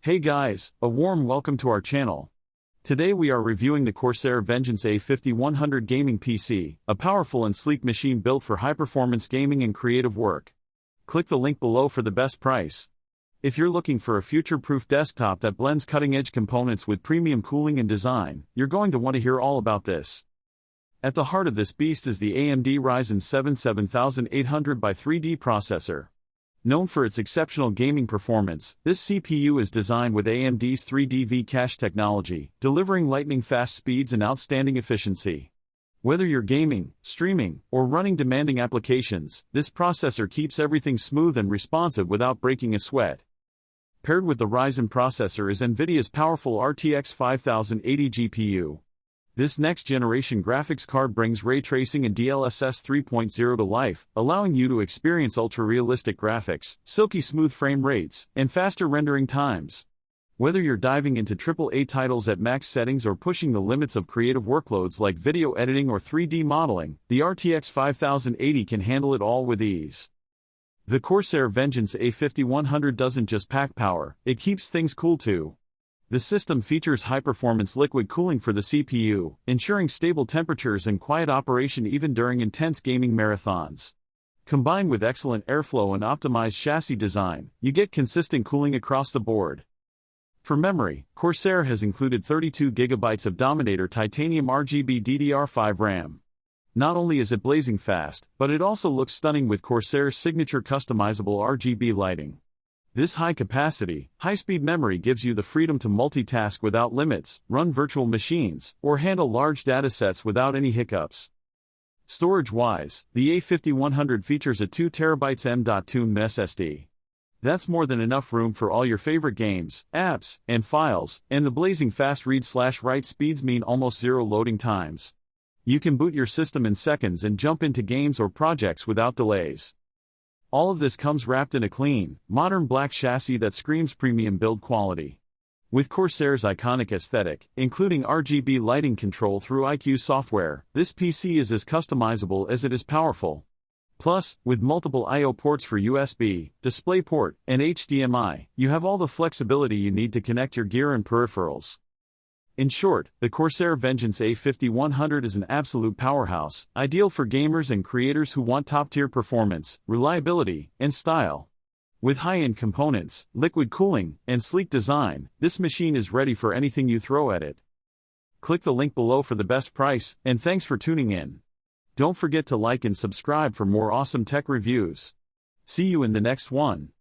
Hey guys, a warm welcome to our channel. Today we are reviewing the Corsair Vengeance a5100 gaming PC, a powerful and sleek machine built for high-performance gaming and creative work. Click the link below for the best price. If you're looking for a future-proof desktop that blends cutting-edge components with premium cooling and design, you're going to want to hear all about this. At the heart of this beast is the AMD Ryzen 7 7800X3D processor. Known for its exceptional gaming performance, this CPU is designed with AMD's 3D V-Cache technology, delivering lightning-fast speeds and outstanding efficiency. Whether you're gaming, streaming, or running demanding applications, this processor keeps everything smooth and responsive without breaking a sweat. Paired with the Ryzen processor is NVIDIA's powerful RTX 5080 GPU. This next-generation graphics card brings ray tracing and DLSS 3.0 to life, allowing you to experience ultra-realistic graphics, silky smooth frame rates, and faster rendering times. Whether you're diving into AAA titles at max settings or pushing the limits of creative workloads like video editing or 3D modeling, the RTX 5080 can handle it all with ease. The Corsair Vengeance a5100 doesn't just pack power, it keeps things cool too. The system features high-performance liquid cooling for the CPU, ensuring stable temperatures and quiet operation even during intense gaming marathons. Combined with excellent airflow and optimized chassis design, you get consistent cooling across the board. For memory, Corsair has included 32 GB of Dominator titanium RGB DDR5 RAM. Not only is it blazing fast, but it also looks stunning with Corsair's signature customizable RGB lighting. This high-capacity, high-speed memory gives you the freedom to multitask without limits, run virtual machines, or handle large datasets without any hiccups. Storage-wise, the a5100 features a 2TB M.2 SSD. That's more than enough room for all your favorite games, apps, and files, and the blazing fast read/write speeds mean almost zero loading times. You can boot your system in seconds and jump into games or projects without delays. All of this comes wrapped in a clean, modern black chassis that screams premium build quality. With Corsair's iconic aesthetic, including RGB lighting control through iCUE software, this PC is as customizable as it is powerful. Plus, with multiple I/O ports for USB, DisplayPort, and HDMI, you have all the flexibility you need to connect your gear and peripherals. In short, the Corsair Vengeance a5100 is an absolute powerhouse, ideal for gamers and creators who want top-tier performance, reliability, and style. With high-end components, liquid cooling, and sleek design, this machine is ready for anything you throw at it. Click the link below for the best price, and thanks for tuning in. Don't forget to like and subscribe for more awesome tech reviews. See you in the next one.